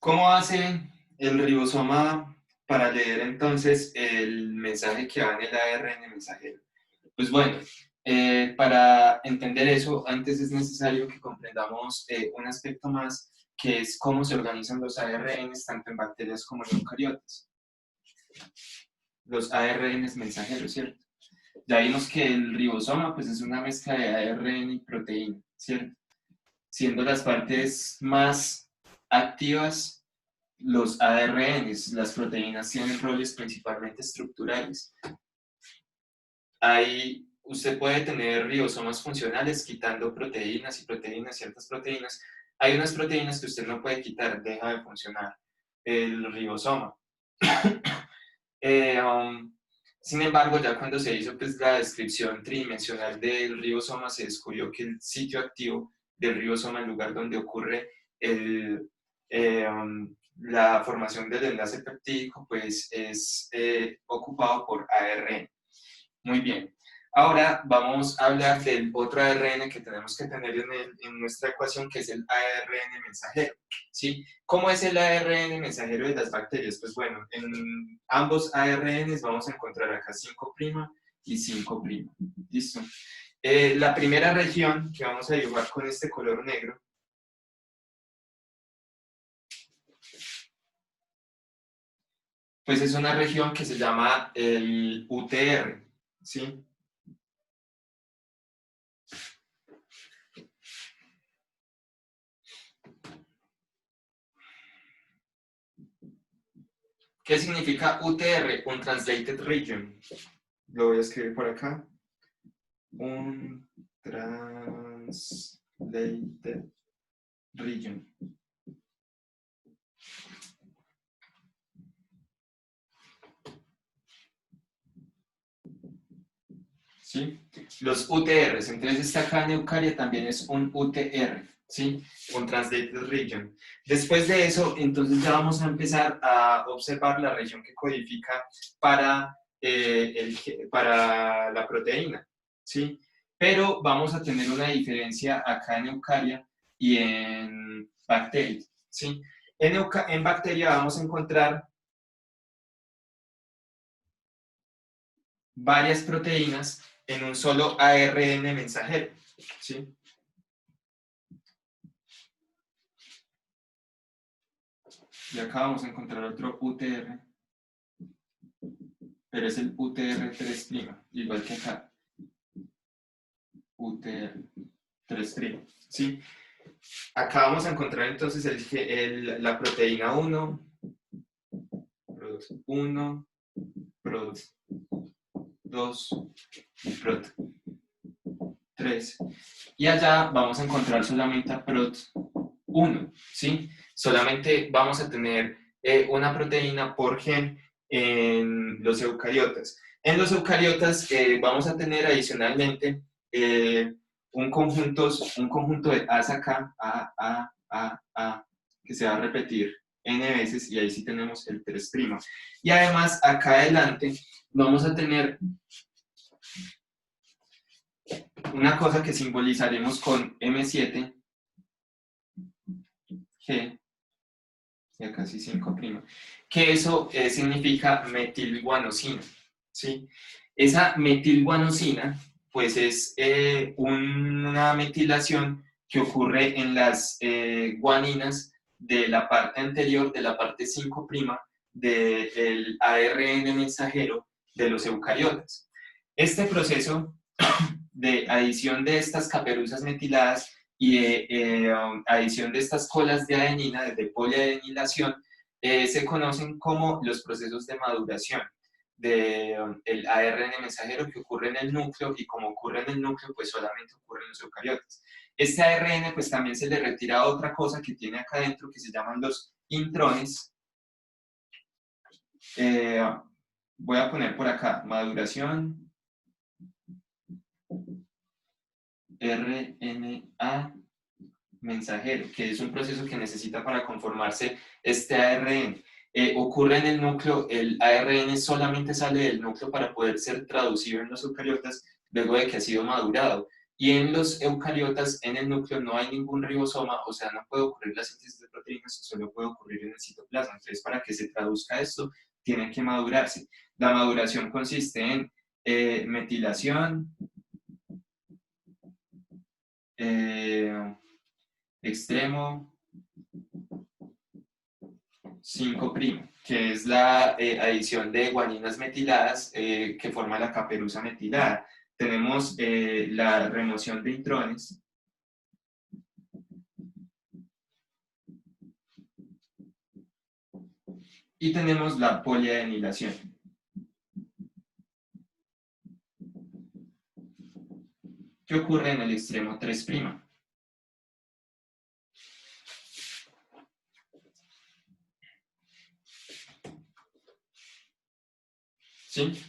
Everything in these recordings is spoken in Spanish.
¿Cómo hace el ribosoma para leer entonces el mensaje que va en el ARN mensajero? Pues bueno, para entender eso, antes es necesario que comprendamos un aspecto más, que es cómo se organizan los ARNs tanto en bacterias como en eucariotas. Los ARNs mensajeros, ¿cierto? Ya vimos que el ribosoma pues, es una mezcla de ARN y proteína, ¿cierto? Siendo las partes más activas los ARNs, las proteínas tienen roles principalmente estructurales. Ahí usted puede tener ribosomas funcionales quitando proteínas y proteínas, ciertas proteínas. Hay unas proteínas que usted no puede quitar, deja de funcionar el ribosoma. Sin embargo, ya cuando se hizo pues, la descripción tridimensional del ribosoma, se descubrió que el sitio activo del ribosoma, el lugar donde ocurre la formación del enlace peptídico, pues es ocupado por ARN. Muy bien. Ahora vamos a hablar del otro ARN que tenemos que tener en nuestra ecuación, que es el ARN mensajero, ¿sí? ¿Cómo es el ARN mensajero de las bacterias? Pues bueno, en ambos ARNs vamos a encontrar acá 5' y 5'. ¿Listo? La primera región que vamos a dibujar con este color negro pues es una región que se llama el UTR, ¿sí? ¿Qué significa UTR? Untranslated Region. Lo voy a escribir por acá. Untranslated Region. ¿Sí? Los UTRs, entonces esta acá en Eukarya también es un UTR, ¿sí? Un Translated Region. Después de eso, entonces ya vamos a empezar a observar la región que codifica para, para la proteína, ¿sí? Pero vamos a tener una diferencia acá en Eukarya y en bacteria, ¿sí? En bacteria vamos a encontrar varias proteínas en un solo ARN mensajero, ¿sí? Y acá vamos a encontrar otro UTR, pero es el UTR3', igual que acá, UTR3', ¿sí? Acá vamos a encontrar entonces la proteína 1, PROT 1, PROT 2 y PROT 3. Y allá vamos a encontrar solamente a PROT 1, ¿sí? Solamente vamos a tener una proteína por gen en los eucariotas. En los eucariotas vamos a tener adicionalmente un conjunto de A's acá, A, que se va a repetir n veces y ahí sí tenemos el 3'. Y además acá adelante vamos a tener una cosa que simbolizaremos con M7, G, y acá sí 5', que eso significa metilguanosina, ¿sí? Esa metilguanosina, pues es una metilación que ocurre en las guaninas de la parte anterior, de la parte 5' del ARN mensajero de los eucariotas. Este proceso de adición de estas caperuzas metiladas y de adición de estas colas de adenina, de poliadenilación, se conocen como los procesos de maduración del ARN mensajero que ocurre en el núcleo, y como ocurre en el núcleo, pues solamente ocurre en los eucariotas. Este ARN pues también se le retira otra cosa que tiene acá adentro que se llaman los intrones. Voy a poner por acá maduración, RNA mensajero, que es un proceso que necesita para conformarse este ARN. Ocurre en el núcleo, el ARN solamente sale del núcleo para poder ser traducido en los eucariotas luego de que ha sido madurado. Y en los eucariotas, en el núcleo, no hay ningún ribosoma, o sea, no puede ocurrir la síntesis de proteínas prima, eso solo puede ocurrir en el citoplasma. Entonces, para que se traduzca esto, tiene que madurarse. La maduración consiste en metilación, extremo 5', que es la adición de guaninas metiladas que forma la caperuza metilada. Tenemos la remoción de intrones. Y tenemos la poliadenilación. ¿Qué ocurre en el extremo 3'? ¿Sí?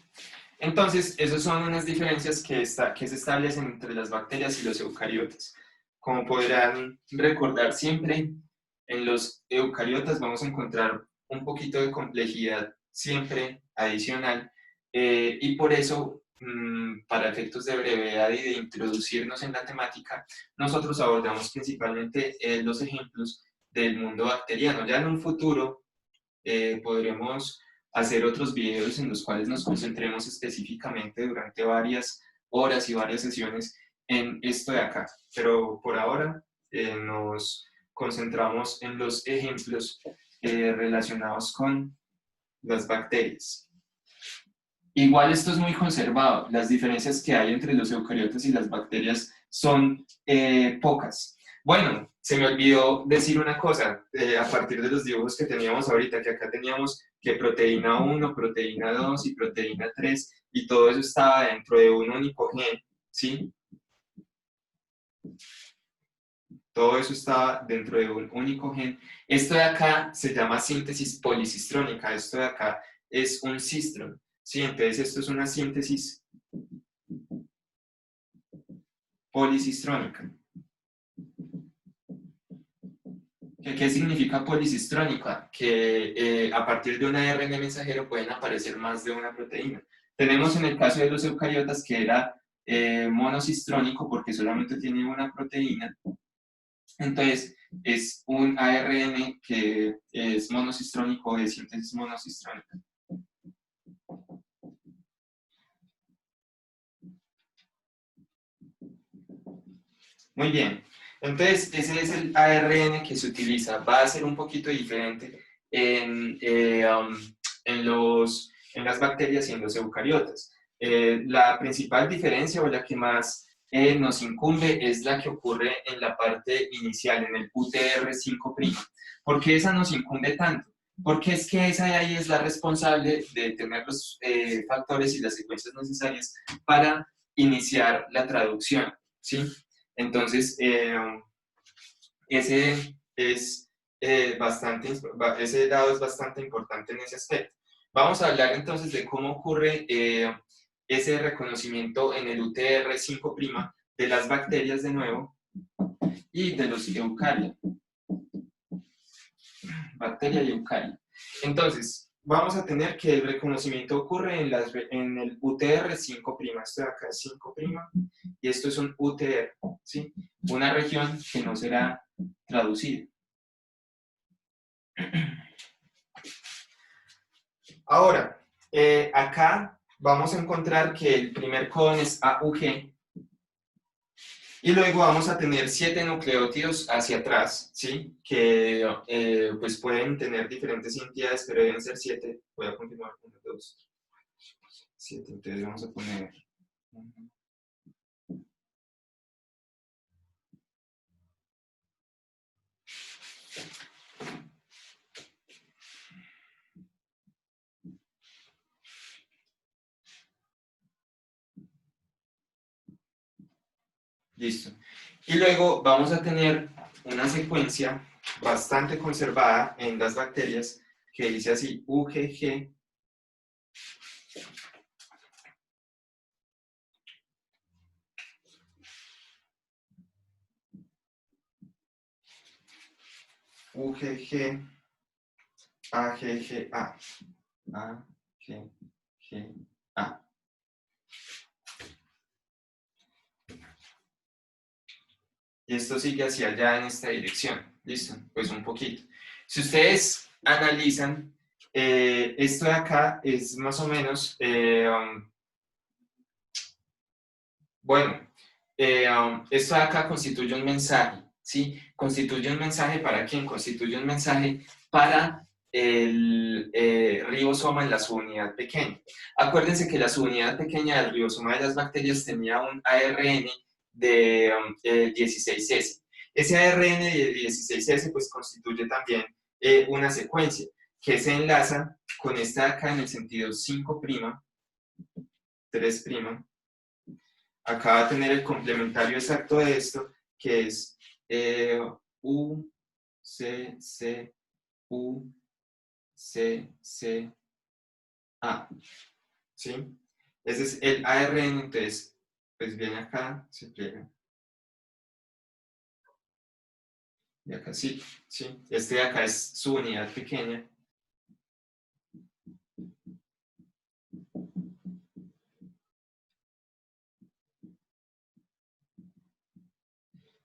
Entonces, esas son unas diferencias que se establecen entre las bacterias y los eucariotas. Como podrán recordar siempre, en los eucariotas vamos a encontrar un poquito de complejidad siempre adicional y por eso, para efectos de brevedad y de introducirnos en la temática, nosotros abordamos principalmente los ejemplos del mundo bacteriano. Ya en un futuro podremos hacer otros videos en los cuales nos concentremos específicamente durante varias horas y varias sesiones en esto de acá. Pero por ahora nos concentramos en los ejemplos relacionados con las bacterias. Igual esto es muy conservado, las diferencias que hay entre los eucariotas y las bacterias son pocas. Bueno, se me olvidó decir una cosa, a partir de los dibujos que teníamos ahorita, que acá teníamos que proteína 1, proteína 2 y proteína 3, y todo eso estaba dentro de un único gen, ¿sí? Todo eso estaba dentro de un único gen. Esto de acá se llama síntesis policistrónica, esto de acá es un cistrón, ¿sí? Entonces esto es una síntesis policistrónica. ¿Qué significa policistrónica? Que a partir de un ARN mensajero pueden aparecer más de una proteína. Tenemos en el caso de los eucariotas que era monocistrónico porque solamente tiene una proteína. Entonces es un ARN que es monocistrónico de síntesis monocistrónica. Muy bien. Entonces, ese es el ARN que se utiliza. Va a ser un poquito diferente en las bacterias y en los eucariotas. La principal diferencia o la que más nos incumbe es la que ocurre en la parte inicial, en el UTR5'. ¿Por qué esa nos incumbe tanto? Porque es que esa de ahí es la responsable de tener los factores y las secuencias necesarias para iniciar la traducción, ¿sí? Entonces, ese lado es bastante importante en ese aspecto. Vamos a hablar entonces de cómo ocurre ese reconocimiento en el UTR5' de las bacterias de nuevo y de los eucariotas. Bacteria y eucaria. Entonces, vamos a tener que el reconocimiento ocurre en el UTR5', esto de acá es 5', y esto es un UTR, ¿sí? Una región que no será traducida. Ahora, acá vamos a encontrar que el primer codón es AUG, y luego vamos a tener 7 nucleótidos hacia atrás, ¿sí? Que pues pueden tener diferentes entidades, pero deben ser 7. Voy a continuar con 1, 2, 7. Entonces vamos a poner... Listo. Y luego vamos a tener una secuencia bastante conservada en las bacterias que dice así, UGG, UGG, AGGA, AGGA. y esto sigue hacia allá en esta dirección. ¿Listo? Pues un poquito. Si ustedes analizan, esto de acá es más o menos, bueno, esto de acá constituye un mensaje, ¿sí? Constituye un mensaje para quién? Constituye un mensaje para el ribosoma en la subunidad pequeña. Acuérdense que la subunidad pequeña del ribosoma de las bacterias tenía un ARN de 16S. Ese ARN de 16S pues constituye también una secuencia que se enlaza con esta de acá en el sentido 5', 3'. Acá va a tener el complementario exacto de esto, que es U, C, C, U, C, C, A. ¿Sí? Ese es el ARN, entonces, pues viene acá, se pliega. Y acá sí, ¿sí? Este de acá es su unidad pequeña.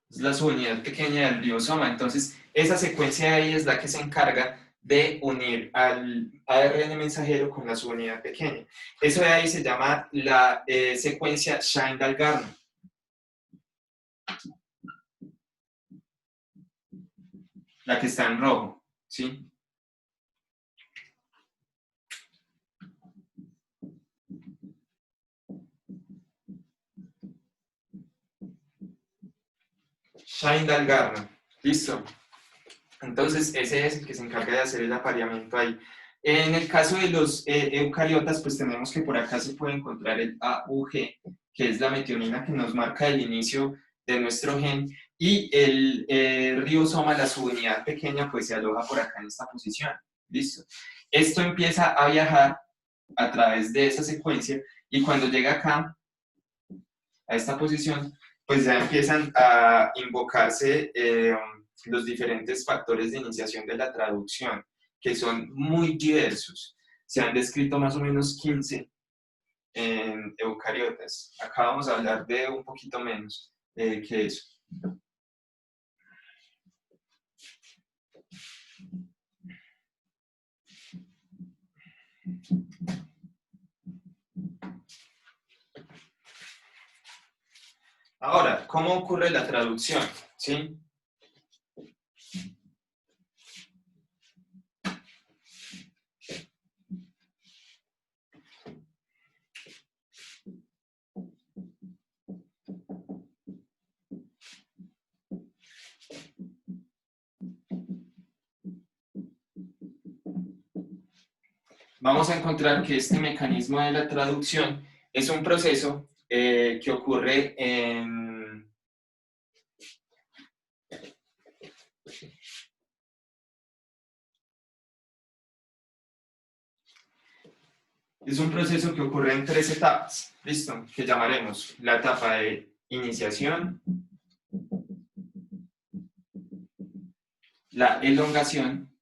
Es la subunidad pequeña del ribosoma. Entonces, esa secuencia de ahí es la que se encarga de unir al ARN mensajero con la subunidad pequeña. Eso de ahí se llama la secuencia Shine-Dalgarno. La que está en rojo, ¿sí? Shine-Dalgarno. Listo. Entonces, ese es el que se encarga de hacer el apareamiento ahí. En el caso de los eucariotas, pues tenemos que por acá se puede encontrar el AUG, que es la metionina que nos marca el inicio de nuestro gen, y el ribosoma, la subunidad pequeña, pues se aloja por acá en esta posición. Listo. Esto empieza a viajar a través de esa secuencia, y cuando llega acá, a esta posición, pues ya empiezan a invocarse los diferentes factores de iniciación de la traducción, que son muy diversos. Se han descrito más o menos 15 en eucariotas. Acá vamos a hablar de un poquito menos que eso. Ahora, ¿cómo ocurre la traducción? ¿Sí? Vamos a encontrar que este mecanismo de la traducción es un proceso que ocurre en... Es un proceso que ocurre en 3 etapas, ¿listo? Que llamaremos la etapa de iniciación, la elongación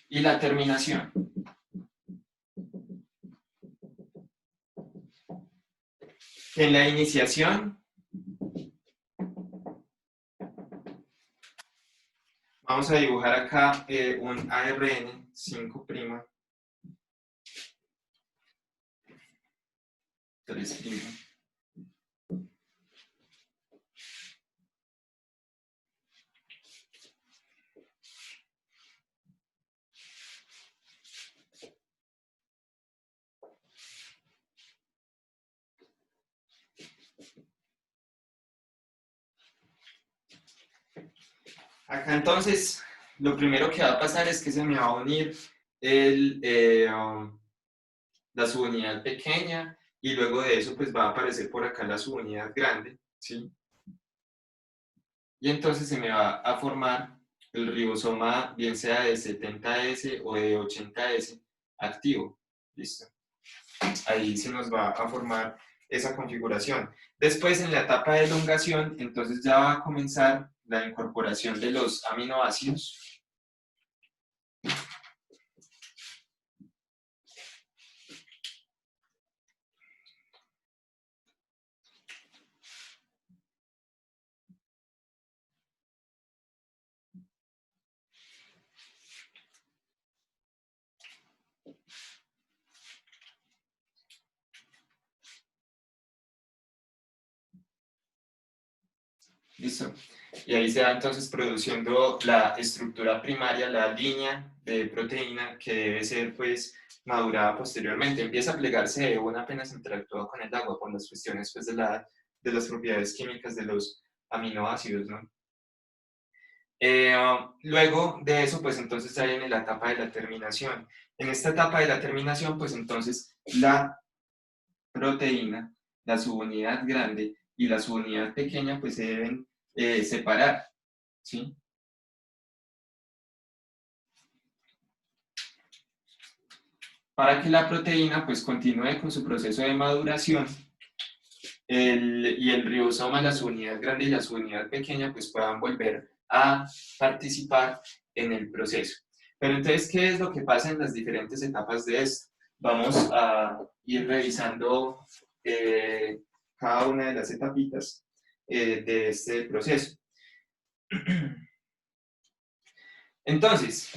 y la terminación. En la iniciación vamos a dibujar acá un ARN 5', 3'. Acá entonces, lo primero que va a pasar es que se me va a unir la subunidad pequeña y luego de eso pues va a aparecer por acá la subunidad grande, ¿sí? Y entonces se me va a formar el ribosoma, bien sea de 70S o de 80S activo. Listo. Ahí se nos va a formar esa configuración. Después, en la etapa de elongación, entonces ya va a comenzar la incorporación de los aminoácidos. ¿Listo? Y ahí se va entonces produciendo la estructura primaria, la línea de proteína que debe ser pues madurada posteriormente. Empieza a plegarse de una apenas interactúa con el agua por las cuestiones pues de las propiedades químicas de los aminoácidos, ¿no? Luego de eso, pues entonces ya viene la etapa de la terminación. En esta etapa de la terminación, pues entonces la proteína, la subunidad grande y la subunidad pequeña, pues se deben separar, ¿sí? Para que la proteína pues continúe con su proceso de maduración y el ribosoma, la subunidad grande y la subunidad pequeña pues puedan volver a participar en el proceso. Pero entonces, ¿qué es lo que pasa en las diferentes etapas de esto? Vamos a ir revisando cada una de las etapitas de este proceso. Entonces,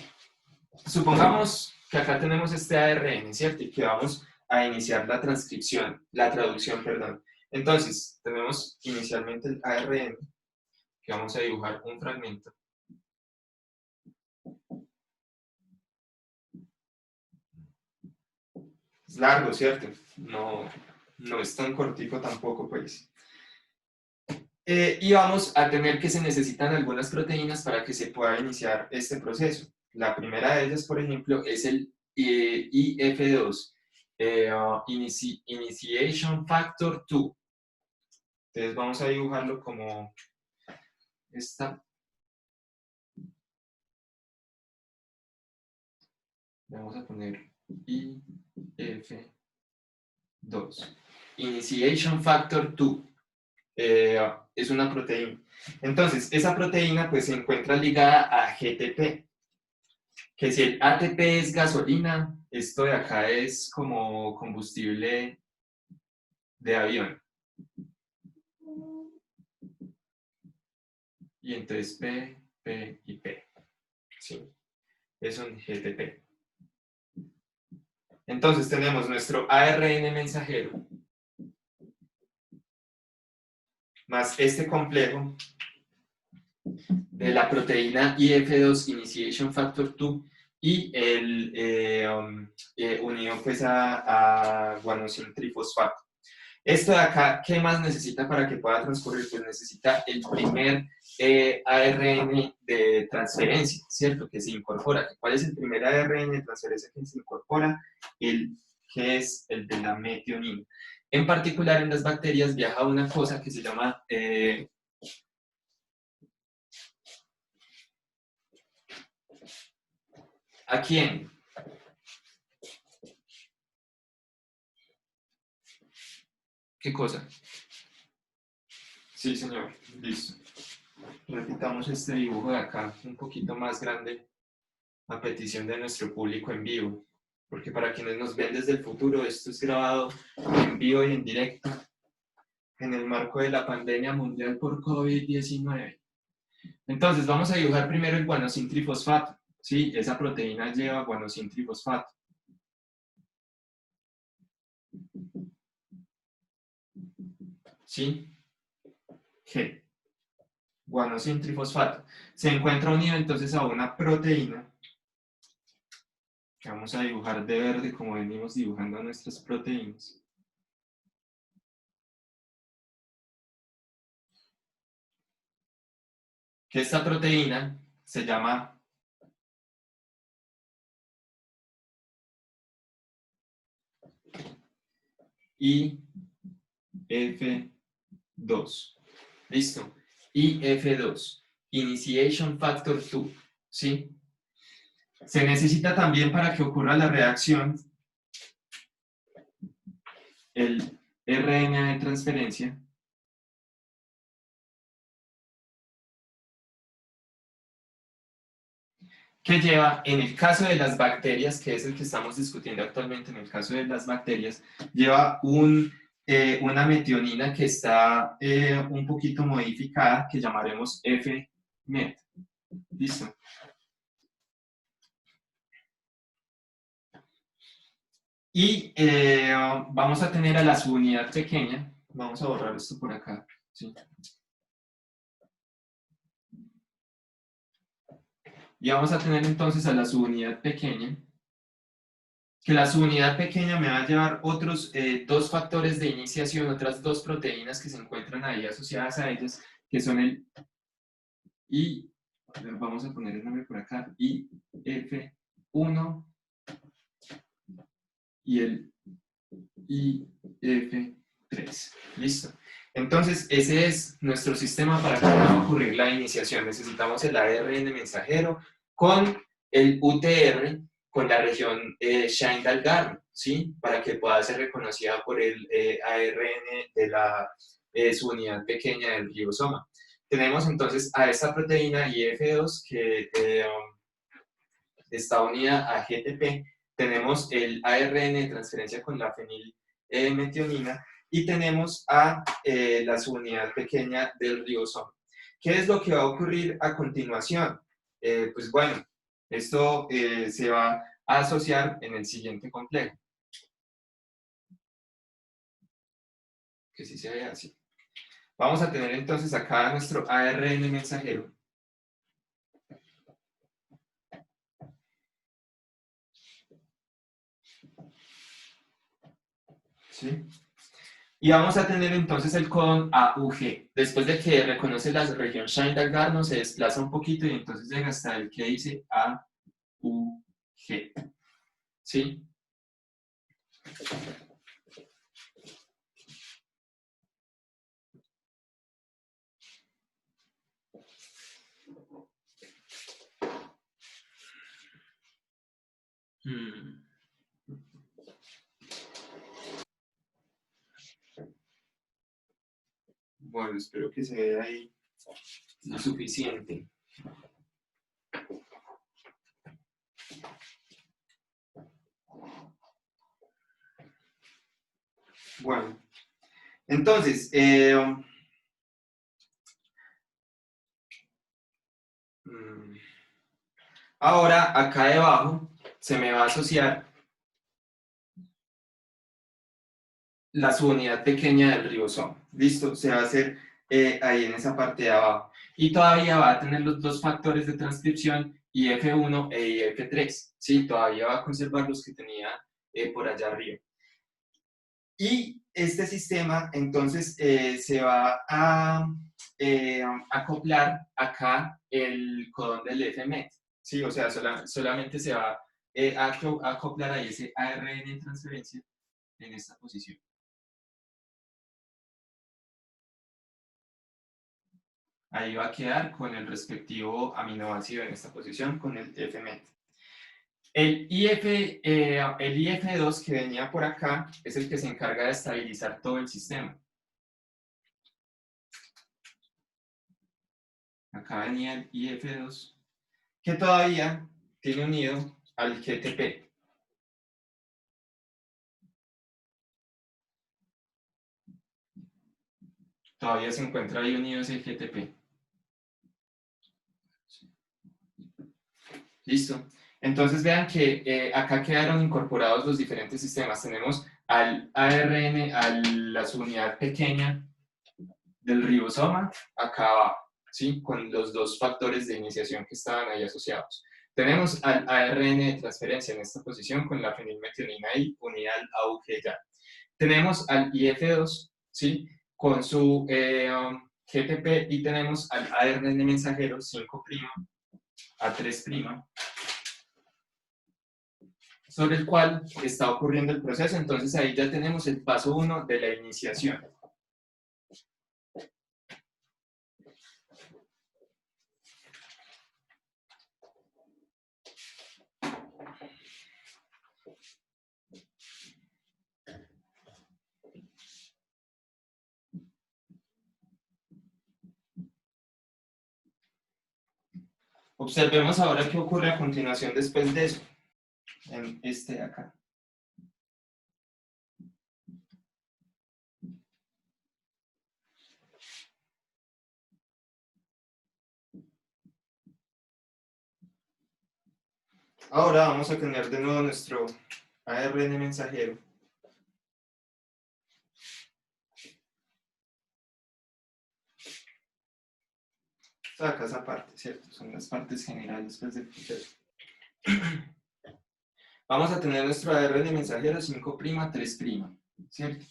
supongamos que acá tenemos este ARN, ¿cierto? Y que vamos a iniciar la transcripción, la traducción, perdón. Entonces, tenemos inicialmente el ARN, que vamos a dibujar un fragmento. Es largo, ¿cierto? No, no es tan cortico tampoco, pues. Y vamos a tener que se necesitan algunas proteínas para que se pueda iniciar este proceso. La primera de ellas, por ejemplo, es el IF2, Initiation Factor 2. Entonces vamos a dibujarlo como esta. Vamos a poner IF2. Initiation Factor 2. Es una proteína. Entonces, esa proteína pues se encuentra ligada a GTP, que si el ATP es gasolina, esto de acá es como combustible de avión. Y entonces P y P. Sí, es un GTP. Entonces tenemos nuestro ARN mensajero más este complejo de la proteína IF2 Initiation Factor 2 y el unido pues a guanosin trifosfato. Esto de acá, ¿qué más necesita para que pueda transcurrir? Pues necesita el primer ARN de transferencia, ¿cierto? Que se incorpora. ¿Cuál es el primer ARN de transferencia que se incorpora? El que es el de la metionina. En particular, en las bacterias viaja una cosa que se llama ¿a quién? ¿Qué cosa? Sí, señor. Listo. Repitamos este dibujo de acá, un poquito más grande, a petición de nuestro público en vivo. Porque para quienes nos ven desde el futuro, esto es grabado en vivo y en directo en el marco de la pandemia mundial por COVID-19. Entonces, vamos a dibujar primero el guanosin trifosfato. ¿Sí? Esa proteína lleva guanosin trifosfato. ¿Sí? G. Guanosin trifosfato. Se encuentra unido entonces a una proteína que vamos a dibujar de verde como venimos dibujando nuestras proteínas. Que esta proteína se llama IF2. ¿Listo? IF2. Initiation Factor 2. ¿Sí? Se necesita también para que ocurra la reacción el RNA de transferencia que lleva, en el caso de las bacterias, que es el que estamos discutiendo actualmente, en el caso de las bacterias, lleva una metionina que está un poquito modificada, que llamaremos F-met. ¿Listo? Y vamos a tener a la subunidad pequeña, vamos a borrar esto por acá, ¿sí? Y vamos a tener entonces a la subunidad pequeña, que la subunidad pequeña me va a llevar otros dos factores de iniciación, otras dos proteínas que se encuentran ahí asociadas a ellas, que son el I, vamos a poner el nombre por acá, IF1 y el IF3. Listo. Entonces, ese es nuestro sistema para que pueda ocurrir la iniciación. Necesitamos el ARN mensajero con el UTR, con la región Shine-Dalgarno, ¿sí? Para que pueda ser reconocida por el ARN de la subunidad pequeña del ribosoma. Tenemos entonces a esta proteína IF2 que está unida a GTP. Tenemos el ARN de transferencia con la fenilmetionina y tenemos a la subunidad pequeña del ribosoma. ¿Qué es lo que va a ocurrir a continuación? Pues bueno, esto se va a asociar en el siguiente complejo. Que sí se ve así. Vamos a tener entonces acá nuestro ARN mensajero. ¿Sí? Y vamos a tener entonces el codón AUG. Después de que reconoce la región Shine-Dalgarno, se desplaza un poquito y entonces llega hasta el que dice AUG. ¿Sí? Bueno, espero que se vea ahí lo suficiente. Bueno, entonces, ahora acá debajo se me va a asociar la subunidad pequeña del ribosoma. ¿Listo? Se va a hacer ahí en esa parte de abajo. Y todavía va a tener los dos factores de transcripción, IF1 e IF3. ¿Sí? Todavía va a conservar los que tenía por allá arriba. Y este sistema, entonces, se va a acoplar acá el codón del FMET. ¿Sí? O sea, solamente se va a acoplar ahí ese ARN en transferencia en esta posición. Ahí va a quedar con el respectivo aminoácido en esta posición, con el FMET. El IF2 que venía por acá es el que se encarga de estabilizar todo el sistema. Acá venía el IF2, que todavía tiene unido al GTP. Todavía se encuentra ahí unido ese GTP. Listo. Entonces vean que acá quedaron incorporados los diferentes sistemas. Tenemos al ARN, a la subunidad pequeña del ribosoma, acá abajo, ¿sí? Con los dos factores de iniciación que estaban ahí asociados. Tenemos al ARN de transferencia en esta posición con la fenilmetionina I unida al AUG ya. Tenemos al IF2, ¿sí? Con su GTP y tenemos al ARN mensajero 5' a 3', sobre el cual está ocurriendo el proceso. Entonces ahí ya tenemos el paso 1 de la iniciación. Observemos ahora qué ocurre a continuación después de eso, en este de acá. Ahora vamos a tener de nuevo nuestro ARN mensajero. sea, acá esa parte, ¿cierto? Son las partes generales pues, del proceso. Vamos a tener nuestro ARN mensajero 5', 3', ¿cierto?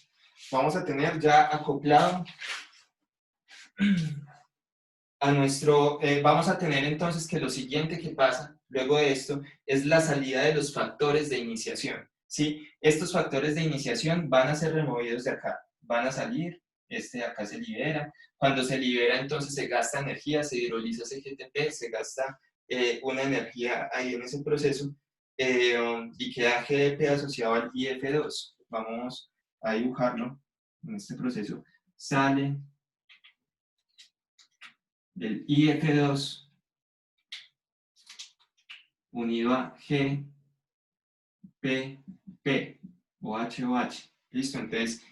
Vamos a tener ya acoplado a nuestro, vamos a tener entonces que lo siguiente que pasa luego de esto es la salida de los factores de iniciación, ¿sí? Estos factores de iniciación van a ser removidos de acá, van a salir, este de acá se libera, cuando se libera entonces se gasta energía, se hidroliza CGTP, se gasta una energía ahí en ese proceso y queda GDP asociado al IF2, vamos a dibujarlo en este proceso, sale del IF2 unido a G, P, P o H o H. ¿Listo? Entonces,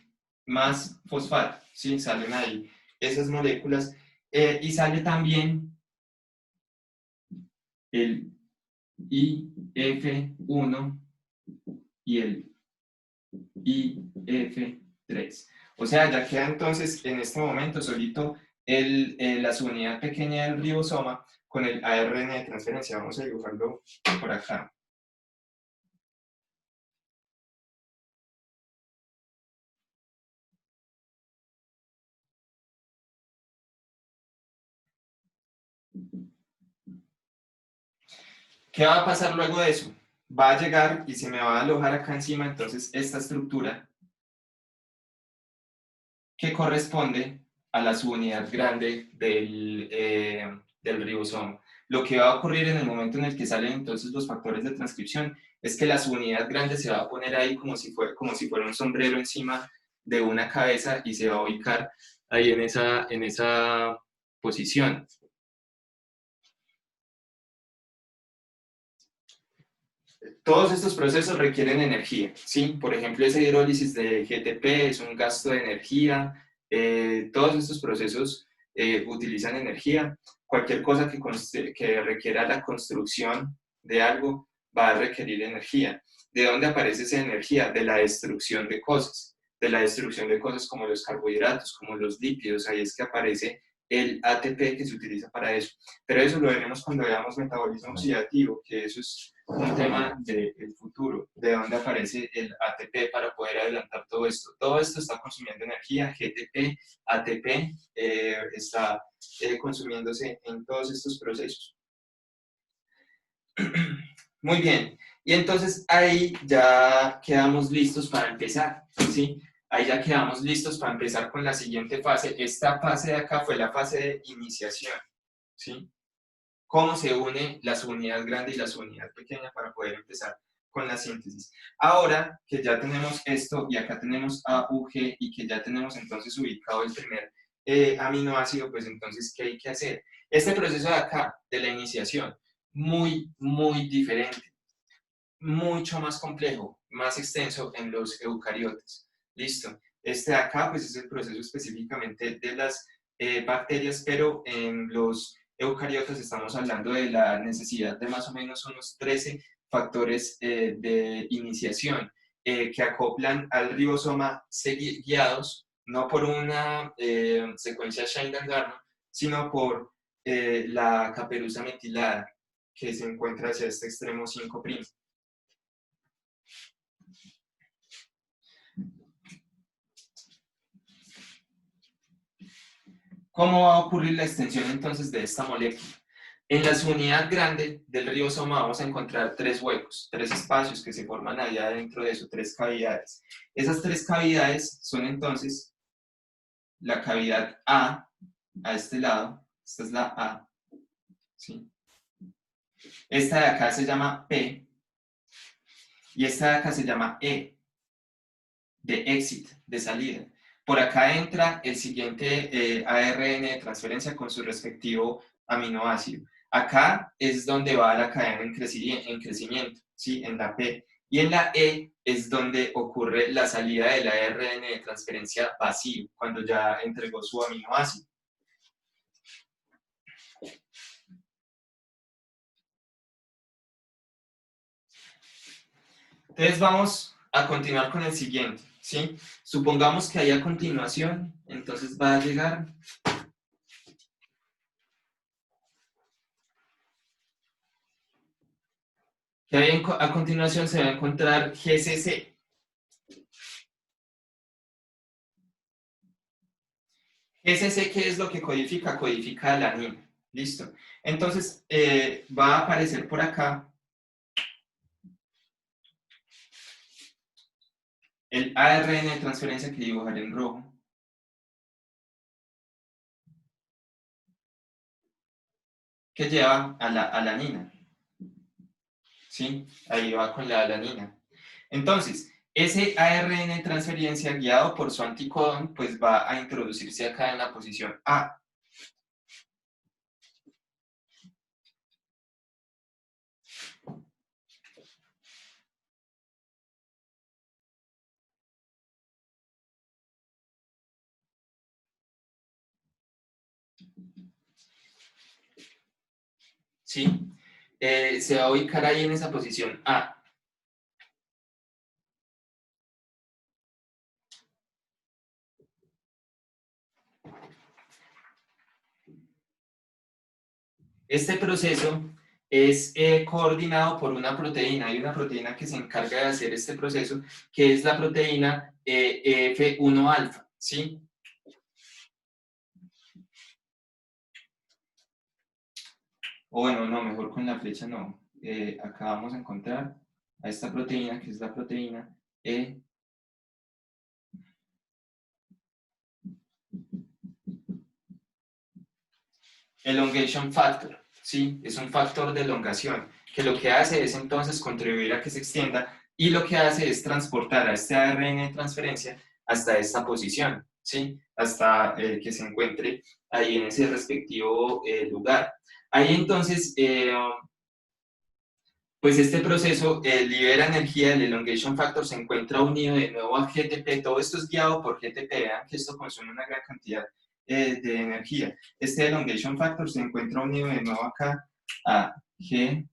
más fosfato, ¿sí? Salen ahí esas moléculas. Y sale también el IF1 y el IF3. O sea, ya queda entonces en este momento solito la subunidad pequeña del ribosoma con el ARN de transferencia. Vamos a dibujarlo por acá. ¿Qué va a pasar luego de eso? Va a llegar y se me va a alojar acá encima entonces esta estructura que corresponde a la subunidad grande del ribosoma. Lo que va a ocurrir en el momento en el que salen entonces los factores de transcripción es que la subunidad grande se va a poner ahí como si fuera un sombrero encima de una cabeza y se va a ubicar ahí en esa posición. Todos estos procesos requieren energía, ¿sí? Por ejemplo, esa hidrólisis de GTP es un gasto de energía, todos estos procesos utilizan energía. Cualquier cosa que requiera la construcción de algo va a requerir energía. ¿De dónde aparece esa energía? De la destrucción de cosas. De la destrucción de cosas como los carbohidratos, como los lípidos. Ahí es que aparece el ATP que se utiliza para eso. Pero eso lo veremos cuando veamos metabolismo oxidativo, que eso es un tema del futuro, de dónde aparece el ATP para poder adelantar todo esto. Todo esto está consumiendo energía, GTP, ATP, está consumiéndose en todos estos procesos. Muy bien, y entonces ahí ya quedamos listos para empezar, ¿sí? Ahí ya quedamos listos para empezar con la siguiente fase. Esta fase de acá fue la fase de iniciación, ¿sí? Cómo se une la subunidad grande y la subunidad pequeña para poder empezar con la síntesis. Ahora que ya tenemos esto y acá tenemos AUG y que ya tenemos entonces ubicado el primer aminoácido, pues entonces, ¿qué hay que hacer? Este proceso de acá, de la iniciación, muy diferente, mucho más complejo, más extenso en los eucariotas. Listo. Este de acá, pues es el proceso específicamente de las bacterias, pero en los eucariotas estamos hablando de la necesidad de más o menos unos 13 factores de iniciación que acoplan al ribosoma guiados no por una secuencia Shine-Dargarno, sino por la caperuza metilada que se encuentra hacia este extremo 5'. ¿Cómo va a ocurrir la extensión entonces de esta molécula? En la subunidad grande del ribosoma vamos a encontrar 3 huecos, 3 espacios que se forman allá dentro de eso, 3 cavidades. Esas 3 cavidades son entonces la cavidad A este lado, esta es la A, ¿sí? Esta de acá se llama P y esta de acá se llama E, de exit, de salida. Por acá entra el siguiente ARN de transferencia con su respectivo aminoácido. Acá es donde va la cadena en crecimiento, ¿sí? En la P. Y en la E es donde ocurre la salida del ARN de transferencia vacío, cuando ya entregó su aminoácido. Entonces vamos a continuar con el siguiente, ¿sí? Supongamos que hay a continuación, entonces va a llegar Que hay a continuación se va a encontrar GCC. GCC, ¿qué es lo que codifica? Codifica alanina. Listo. Entonces, va a aparecer por acá el ARN de transferencia que dibujaré en rojo. Que lleva a la alanina. ¿Sí? Ahí va con la alanina. Entonces, ese ARN de transferencia guiado por su anticodón, pues va a introducirse acá en la posición A. ¿Sí? Se va a ubicar ahí en esa posición A. Este proceso es coordinado por una proteína. Hay una proteína que se encarga de hacer este proceso, que es la proteína F1-alfa, ¿sí? O bueno, no, mejor con la flecha no. Acá vamos a encontrar a esta proteína, que es la proteína elongation factor, ¿sí? Es un factor de elongación, que lo que hace es entonces contribuir a que se extienda y lo que hace es transportar a este ARN de transferencia hasta esta posición, ¿sí? Hasta que se encuentre ahí en ese respectivo lugar. Ahí entonces, pues este proceso libera energía, el elongation factor se encuentra unido de nuevo a GTP, todo esto es guiado por GTP, vean que esto consume una gran cantidad de energía. Este elongation factor se encuentra unido de nuevo acá a GTP.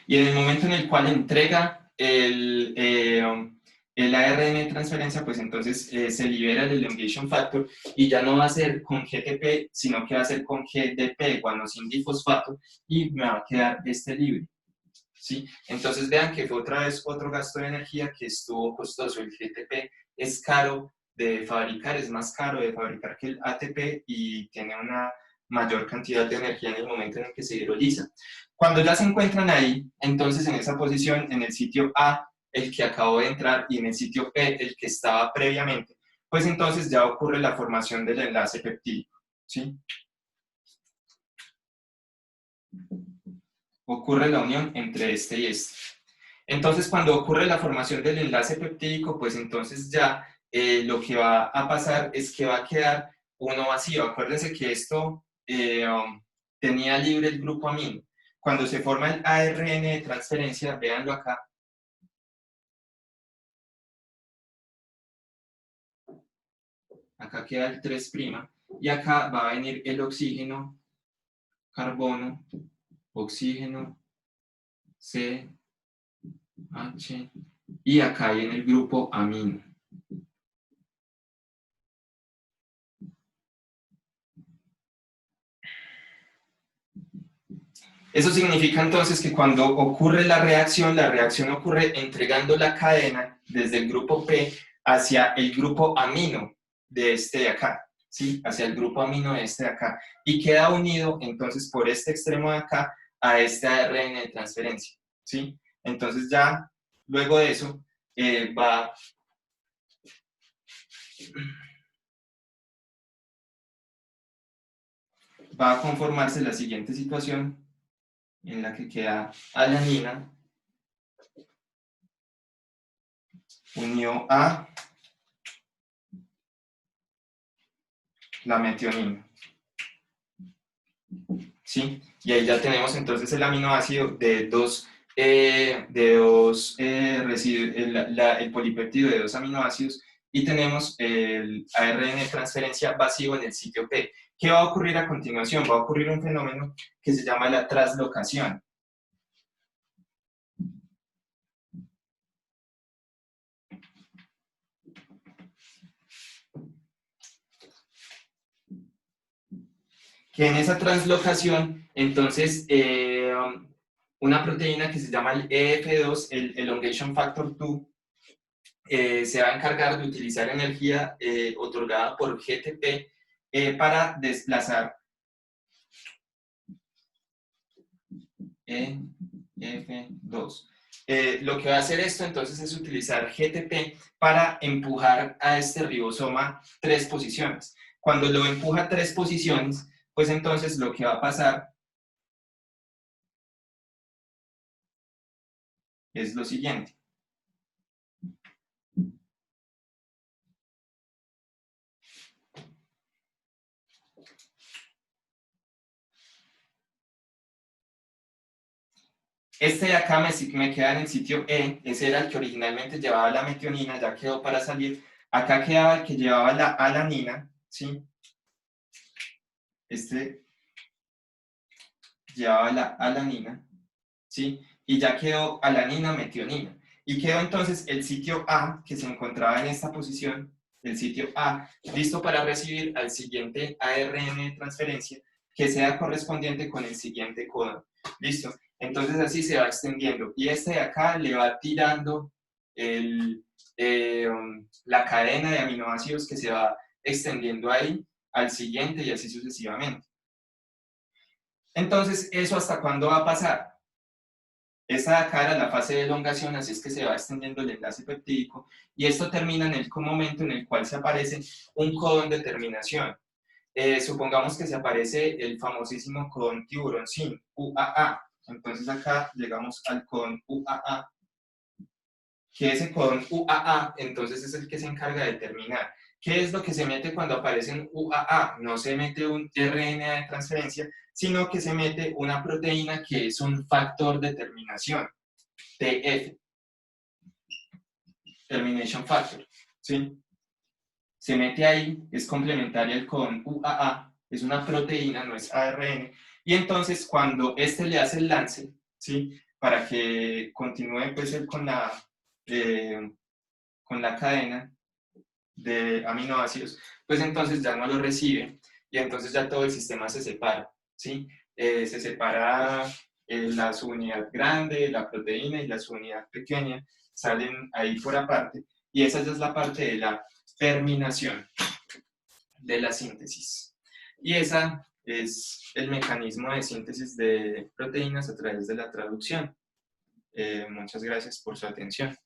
Y en el momento en el cual entrega el ARN de transferencia, pues entonces se libera el elongation factor y ya no va a ser con GTP, sino que va a ser con GDP, guanosin difosfato, y me va a quedar este libre. ¿Sí? Entonces vean que fue otra vez otro gasto de energía que estuvo costoso. El GTP es caro de fabricar, es más caro de fabricar que el ATP y tiene una mayor cantidad de energía en el momento en el que se hidroliza. Cuando ya se encuentran ahí, entonces en esa posición, en el sitio A, el que acabó de entrar, y en el sitio P, el que estaba previamente, pues entonces ya ocurre la formación del enlace peptídico, ¿sí? Ocurre la unión entre este y este. Entonces, cuando ocurre la formación del enlace peptídico, pues entonces ya lo que va a pasar es que va a quedar uno vacío. Acuérdense que esto tenía libre el grupo amino. Cuando se forma el ARN de transferencia, véanlo acá, acá queda el 3', y acá va a venir el oxígeno, carbono, oxígeno, C, H, y acá viene el grupo amino. Eso significa entonces que cuando ocurre la reacción ocurre entregando la cadena desde el grupo P hacia el grupo amino de este de acá, ¿sí? Hacia el grupo amino de este de acá. Y queda unido entonces por este extremo de acá a este ARN de transferencia, ¿sí? Entonces ya luego de eso va a conformarse la siguiente situación en la que queda alanina unido a la metionina. ¿Sí? Y ahí ya tenemos entonces el aminoácido residuos, el polipéptido de dos aminoácidos, y tenemos el ARN de transferencia vacío en el sitio P. ¿Qué va a ocurrir a continuación? Va a ocurrir un fenómeno que se llama la traslocación. que en esa translocación, entonces, una proteína que se llama el EF2, el Elongation Factor 2, se va a encargar de utilizar energía otorgada por GTP para desplazar EF2. Lo que va a hacer esto entonces es utilizar GTP para empujar a este ribosoma 3 posiciones. Cuando lo empuja 3 posiciones, pues entonces lo que va a pasar es lo siguiente. Este de acá me queda en el sitio E, ese era el que originalmente llevaba la metionina, ya quedó para salir. Acá quedaba el que llevaba la alanina, ¿sí? Este llevaba la alanina, ¿sí? Y ya quedó alanina, metionina. Y quedó entonces el sitio A, que se encontraba en esta posición, el sitio A, listo para recibir al siguiente ARN de transferencia, que sea correspondiente con el siguiente codón. ¿Listo? Entonces así se va extendiendo. Y este de acá le va tirando la cadena de aminoácidos que se va extendiendo ahí al siguiente y así sucesivamente. Entonces, ¿eso hasta cuándo va a pasar? Esta de acá era la fase de elongación, así es que se va extendiendo el enlace peptídico, y esto termina en el momento en el cual se aparece un codón de terminación. Supongamos que se aparece el famosísimo codón tiburoncín, UAA. Entonces acá llegamos al codón UAA, que ese codón UAA entonces es el que se encarga de terminar. ¿Qué es lo que se mete cuando aparece un UAA? No se mete un RNA de transferencia, sino que se mete una proteína que es un factor de terminación, TF, Termination Factor, ¿sí? Se mete ahí, es complementaria al codón UAA, es una proteína, no es ARN, y entonces cuando este le hace el lance, ¿sí? Para que continúe pues él con la cadena de aminoácidos, pues entonces ya no lo recibe, y entonces ya todo el sistema se separa, ¿sí? Se separa la subunidad grande, la proteína, y la subunidad pequeña, salen ahí por aparte, y esa ya es la parte de la terminación de la síntesis. Y esa es el mecanismo de síntesis de proteínas a través de la traducción. Muchas gracias por su atención.